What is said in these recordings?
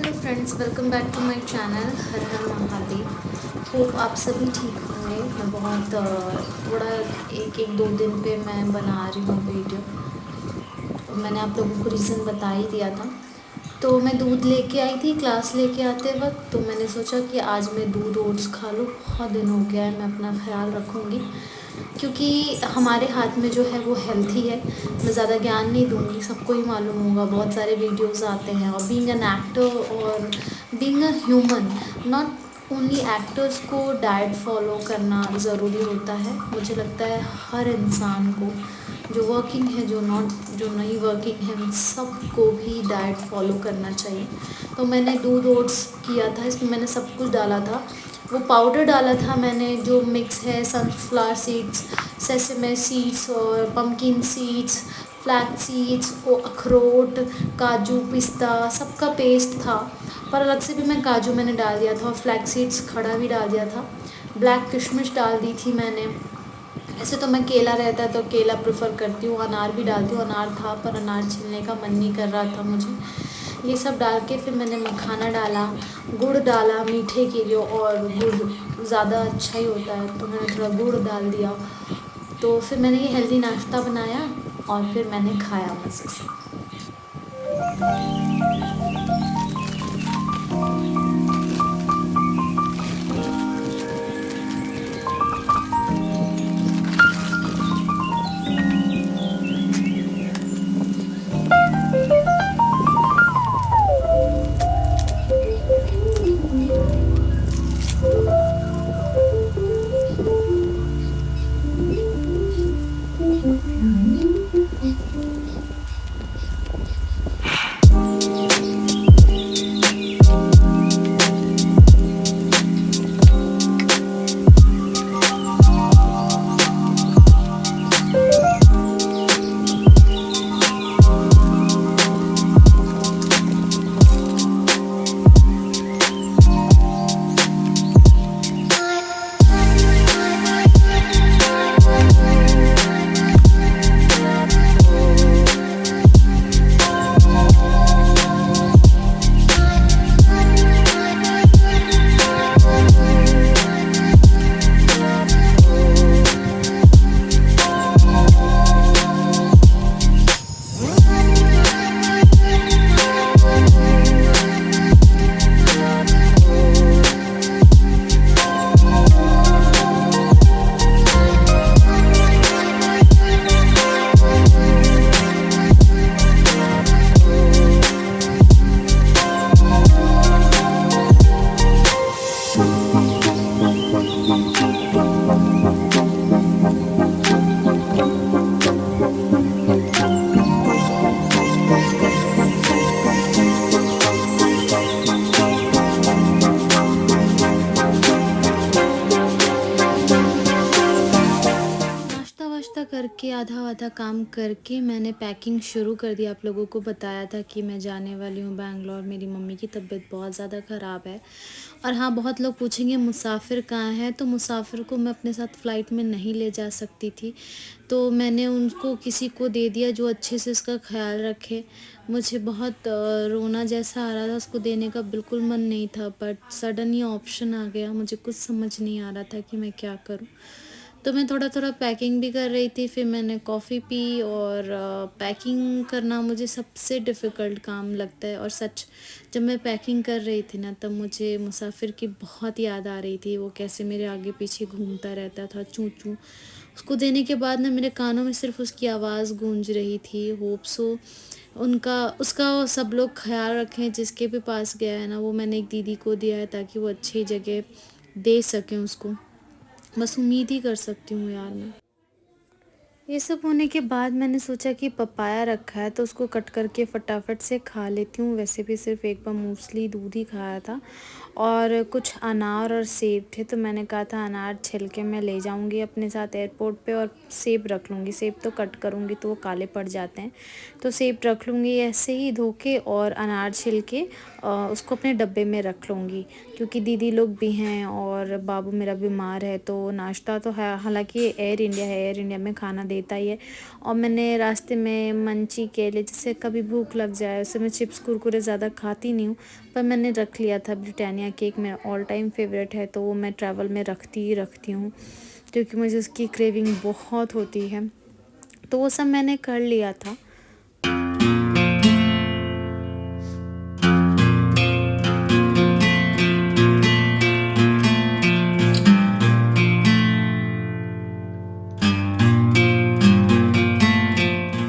Hello friends, welcome back to my channel हर हर Mahadev. Hope आप सभी ठीक होंगे। मैं बहुत थोड़ा एक दो दिन पे मैं बना रही हूँ वीडियो। मैंने आप लोगों को रीज़न बता ही दिया था। तो मैं दूध लेके आई थी क्लास लेके आते वक्त, तो मैंने सोचा कि आज मैं दूध ओट्स खा लूँ। बहुत दिन हो गया है, मैं अपना ख्याल रखूँगी क्योंकि हमारे हाथ में जो है वो हेल्थी है। मैं ज़्यादा ज्ञान नहीं दूँगी, सबको ही मालूम होगा, बहुत सारे वीडियोस आते हैं। और बीइंग एन एक्टर और being a human, not only actors को डाइट फॉलो करना ज़रूरी होता है। मुझे लगता है हर इंसान को, जो वर्किंग है, जो नहीं वर्किंग है, उन सबको भी डाइट फॉलो करना चाहिए। तो मैंने दूध ओट्स किया था, इसमें मैंने सब कुछ डाला था। वो पाउडर डाला था मैंने जो मिक्स है सनफ्लावर सीड्स, सेसमे सीड्स और पम्पकिन सीड्स, फ्लैक्स सीड्स, वो अखरोट, काजू, पिस्ता, सबका पेस्ट था। पर अलग से भी मैं काजू मैंने डाल दिया था और फ्लैक्स सीड्स खड़ा भी डाल दिया था। ब्लैक किशमिश डाल दी थी मैंने। ऐसे तो मैं केला रहता है तो केला प्रेफर करती हूँ, अनार भी डालती हूँ। अनार था पर अनार छीलने का मन नहीं कर रहा था मुझे। ये सब डाल के फिर मैंने मखाना डाला, गुड़ डाला मीठे के लिए, और गुड़ ज़्यादा अच्छा ही होता है तो मैंने थोड़ा गुड़ डाल दिया। तो फिर मैंने ये हेल्दी नाश्ता बनाया और फिर मैंने खाया मज़े से। नाश्ता वाश्ता करके आधा आधा काम करके मैंने पैकिंग शुरू कर दी। आप लोगों को बताया था कि मैं जाने वाली हूँ बैंगलोर। मेरी मम्मी की तबीयत बहुत ज़्यादा ख़राब है। और हाँ, बहुत लोग पूछेंगे मुसाफिर कहाँ है, तो मुसाफिर को मैं अपने साथ फ़्लाइट में नहीं ले जा सकती थी, तो मैंने उनको किसी को दे दिया जो अच्छे से उसका ख्याल रखे। मुझे बहुत रोना जैसा आ रहा था, उसको देने का बिल्कुल मन नहीं था, बट सडन ये ऑप्शन आ गया। मुझे कुछ समझ नहीं आ रहा था कि मैं क्या करूँ। तो मैं थोड़ा थोड़ा पैकिंग भी कर रही थी। फिर मैंने कॉफ़ी पी। और पैकिंग करना मुझे सबसे डिफ़िकल्ट काम लगता है। और सच, जब मैं पैकिंग कर रही थी ना, तब मुझे मुसाफिर की बहुत याद आ रही थी। वो कैसे मेरे आगे पीछे घूमता रहता था, चूँ चूँ। उसको देने के बाद ना मेरे कानों में सिर्फ उसकी आवाज़ गूंज रही थी। होप सो उनका उसका वो सब लोग ख्याल रखें। जिसके भी पास गया है ना, वो मैंने एक दीदी को दिया है ताकि वो अच्छी जगह दे सकें उसको। बस उम्मीद ही कर सकती हूँ यार मैं। ये सब होने के बाद मैंने सोचा कि पपाया रखा है तो उसको कट करके फटाफट से खा लेती हूँ। वैसे भी सिर्फ एक बार मूसली दूध ही खाया था। और कुछ अनार और सेब थे, तो मैंने कहा था अनार छिल के मैं ले जाऊँगी अपने साथ एयरपोर्ट पे, और सेब रख लूँगी। सेब तो कट करूँगी तो वो काले पड़ जाते हैं, तो सेब रख लूँगी ऐसे ही धो के। और अनार छिल के उसको अपने डब्बे में रख लूँगी, क्योंकि दीदी लोग भी हैं और बाबू मेरा बीमार है। तो नाश्ता तो है, हालांकि एयर इंडिया है, एयर इंडिया में खाना देता ही है। और मैंने रास्ते में मंची केले, जैसे कभी भूख लग जाए, वैसे मैं चिप्स कुरकुरे ज़्यादा खाती नहीं हूँ, पर मैंने रख लिया था। ब्रिटानिया केक मेरा ऑल टाइम फेवरेट है, तो वो मैं ट्रैवल में रखती ही रखती हूँ, क्योंकि मुझे उसकी क्रेविंग बहुत होती है। तो वो सब मैंने कर लिया था।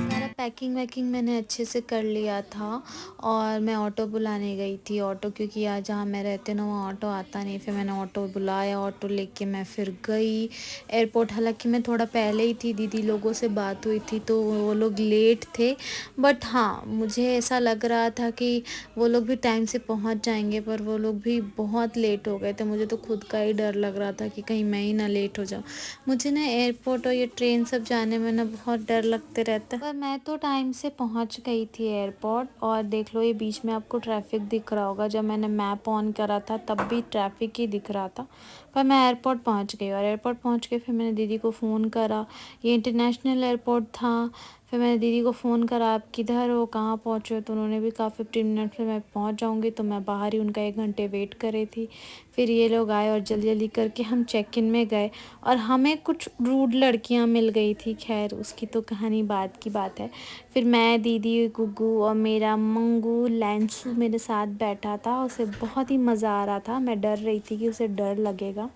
सारा पैकिंग वैकिंग मैंने अच्छे से कर लिया था, और मैं ऑटो बुलाने गई थी। ऑटो, क्योंकि यहाँ जहाँ मैं रहती हूँ ना, वहाँ ऑटो आता नहीं। फिर मैंने ऑटो बुलाया, ऑटो लेके मैं फिर गई एयरपोर्ट। हालांकि मैं थोड़ा पहले ही थी, दीदी लोगों से बात हुई थी तो वो लोग लेट थे, बट हाँ मुझे ऐसा लग रहा था कि वो लोग भी टाइम से पहुँच जाएंगे, पर वो लोग भी बहुत लेट हो गए थे। मुझे तो खुद का ही डर लग रहा था कि कहीं मैं ही ना लेट हो जाऊँ। मुझे ना एयरपोर्ट और ये ट्रेन सब जाने में ना बहुत डर लगते रहता है। पर मैं तो टाइम से पहुंच गई थी एयरपोर्ट। और देख लो, ये बीच में आपको ट्रैफिक दिख रहा होगा, जब मैंने मैप ऑन करा था तब भी ट्रैफिक ही दिख रहा था। पर मैं एयरपोर्ट पहुंच गई, और एयरपोर्ट पहुंच के फिर मैंने दीदी को फ़ोन करा। ये इंटरनेशनल एयरपोर्ट था। फिर मैंने दीदी को फ़ोन करा, आप किधर हो, कहाँ पहुँचे हो? तो उन्होंने भी कहा 15 मिनट में मैं पहुँच जाऊँगी। तो मैं बाहर ही उनका 1 घंटे वेट कर रही थी। फिर ये लोग आए और जल्दी जल्दी करके हम चेक इन में गए, और हमें कुछ रूड लड़कियां मिल गई थी। खैर उसकी तो कहानी बाद की बात है। फिर मैं, दीदी, गुग्गू और मेरा मंगू लेंसू मेरे साथ बैठा था। उसे बहुत ही मज़ा आ रहा था। मैं डर रही थी कि उसे डर लगेगा,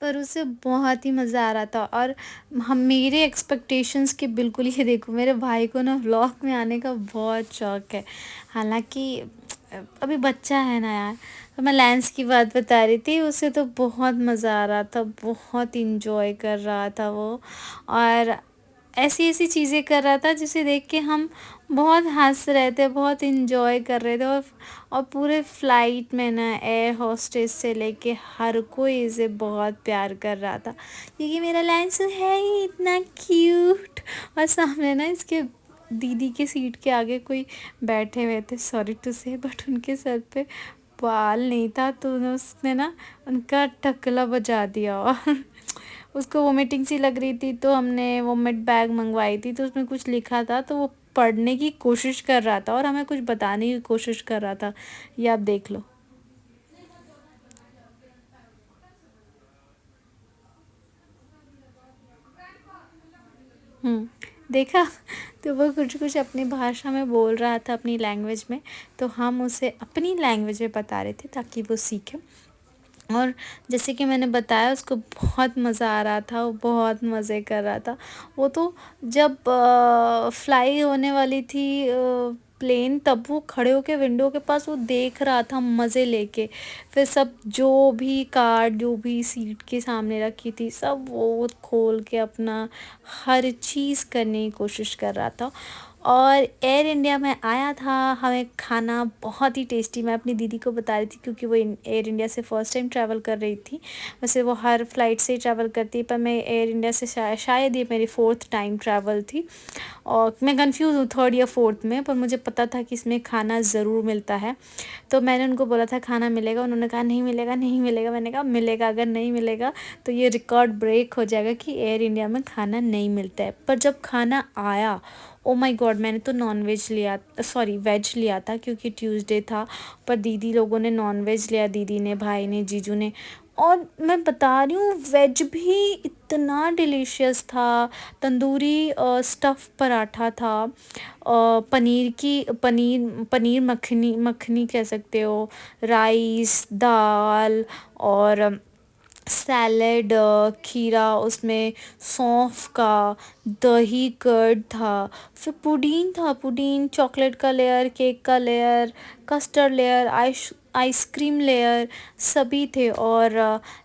पर उसे बहुत ही मज़ा आ रहा था। और हम, मेरे एक्सपेक्टेशंस के बिल्कुल ही, देखो मेरे भाई को ना व्लॉग में आने का बहुत शौक़ है। हालांकि अभी बच्चा है ना यार। तो मैं लेंस की बात बता रही थी, उसे तो बहुत मज़ा आ रहा था, बहुत इंजॉय कर रहा था वो। और ऐसी ऐसी चीज़ें कर रहा था जिसे देख के हम बहुत हंस रहे थे, बहुत इंजॉय कर रहे थे। और पूरे फ्लाइट में ना एयर होस्टेस से लेके हर कोई इसे बहुत प्यार कर रहा था, क्योंकि मेरा लेंसू है ही इतना क्यूट। और सामने ना इसके दीदी के सीट के आगे कोई बैठे हुए थे, सॉरी टू से, बट उनके सर पे बाल नहीं था, तो उसने ना उनका टकला बजा दिया। और उसको वोमिटिंग सी लग रही थी, तो हमने वोमिट बैग मंगवाई थी। तो उसमें कुछ लिखा था, तो वो पढ़ने की कोशिश कर रहा था और हमें कुछ बताने की कोशिश कर रहा था। ये आप देख लो। देखा? तो वो कुछ कुछ अपनी भाषा में बोल रहा था, अपनी लैंग्वेज में। तो हम उसे अपनी लैंग्वेज में बता रहे थे ताकि वो सीखे। और जैसे कि मैंने बताया, उसको बहुत मज़ा आ रहा था, वो बहुत मज़े कर रहा था। वो तो जब फ्लाई होने वाली थी प्लेन, तब वो खड़े होके विंडो के पास वो देख रहा था मज़े लेके। फिर सब, जो भी कार्ड, जो भी सीट के सामने रखी थी, सब वो खोल के अपना हर चीज़ करने की कोशिश कर रहा था। और एयर इंडिया में आया था, हमें खाना बहुत ही टेस्टी, मैं अपनी दीदी को बता रही थी क्योंकि वो एयर इंडिया से फ़र्स्ट टाइम ट्रैवल कर रही थी। वैसे वो हर फ्लाइट से ही ट्रैवल करती है, पर मैं एयर इंडिया से शायद ये मेरी 4th टाइम ट्रैवल थी। और मैं कंफ्यूज हूँ 3rd या 4th में, पर मुझे पता था कि इसमें खाना ज़रूर मिलता है। तो मैंने उनको बोला था खाना मिलेगा, उन्होंने कहा नहीं मिलेगा, नहीं मिलेगा। मैंने कहा मिलेगा, अगर नहीं मिलेगा तो ये रिकॉर्ड ब्रेक हो जाएगा कि एयर इंडिया में खाना नहीं मिलता है। पर जब खाना आया, ओ माय गॉड, मैंने तो नॉन वेज लिया, सॉरी वेज लिया था क्योंकि ट्यूसडे था। पर दीदी लोगों ने नॉन वेज लिया, दीदी ने, भाई ने, जीजू ने। और मैं बता रही हूँ, वेज भी इतना डिलीशियस था। तंदूरी स्टफ़ पराठा था, पनीर पनीर मखनी मखनी कह सकते हो, राइस, दाल, और सैलेड, खीरा, उसमें सौंफ का, दही कर्ड था। फिर पुदीन था, पुदीन, चॉकलेट का लेयर, केक का layer, custard layer, ice cream layer, सभी थे। और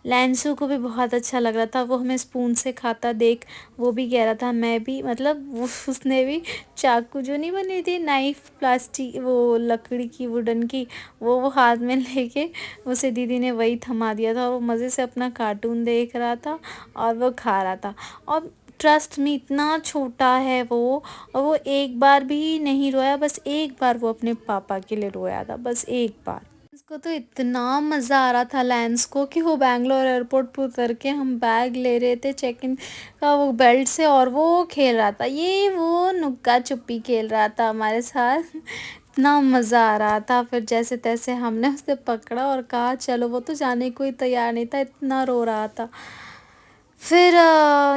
लैंसू को भी बहुत अच्छा लग रहा था, वो हमें स्पून से खाता देख वो भी कह रहा था मैं भी, मतलब उसने भी चाकू जो नहीं बनी थी, नाइफ, प्लास्टिक, वो लकड़ी की, वुडन की, वो हाथ में लेके उसे दीदी ने वही थमा दिया था। और वो मज़े से अपना कार्टून देख रहा था और वो खा रहा था। और ट्रस्ट में, इतना छोटा है वो, और वो एक बार भी नहीं रोया, बस एक बार वो अपने पापा के लिए रोया था, बस एक बार। इसको तो इतना मज़ा आ रहा था लेंस को कि वो बैंगलोर एयरपोर्ट पे उतर के हम बैग ले रहे थे चेक इन का वो बेल्ट से, और वो खेल रहा था, ये वो नुक्का छुपी खेल रहा था हमारे साथ। इतना मज़ा आ रहा था। फिर जैसे तैसे हमने उसे पकड़ा और कहा चलो, वो तो जाने को ही तैयार नहीं था, इतना रो रहा था। फिर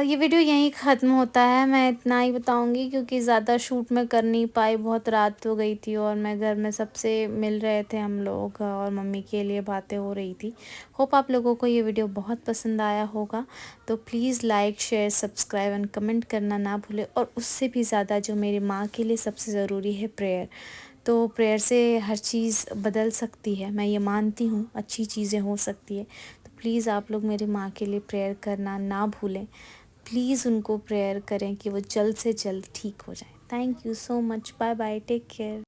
ये वीडियो यहीं ख़त्म होता है। मैं इतना ही बताऊंगी क्योंकि ज़्यादा शूट मैं कर नहीं पाई, बहुत रात हो गई थी और मैं घर में सबसे मिल रहे थे हम लोग और मम्मी के लिए बातें हो रही थी। होप आप लोगों को ये वीडियो बहुत पसंद आया होगा, तो please like share subscribe and comment करना ना भूलें। और उससे भी ज़्यादा जो मेरी माँ के लिए सबसे ज़रूरी है, प्रेयर। तो प्रेयर से हर चीज़ बदल सकती है, मैं ये मानती हूँ, अच्छी चीज़ें हो सकती है। तो प्लीज़ आप लोग मेरी माँ के लिए प्रेयर करना ना भूलें। प्लीज़ उनको प्रेयर करें कि वो जल्द से जल्द ठीक हो जाए। Thank you so much. Bye bye, take care.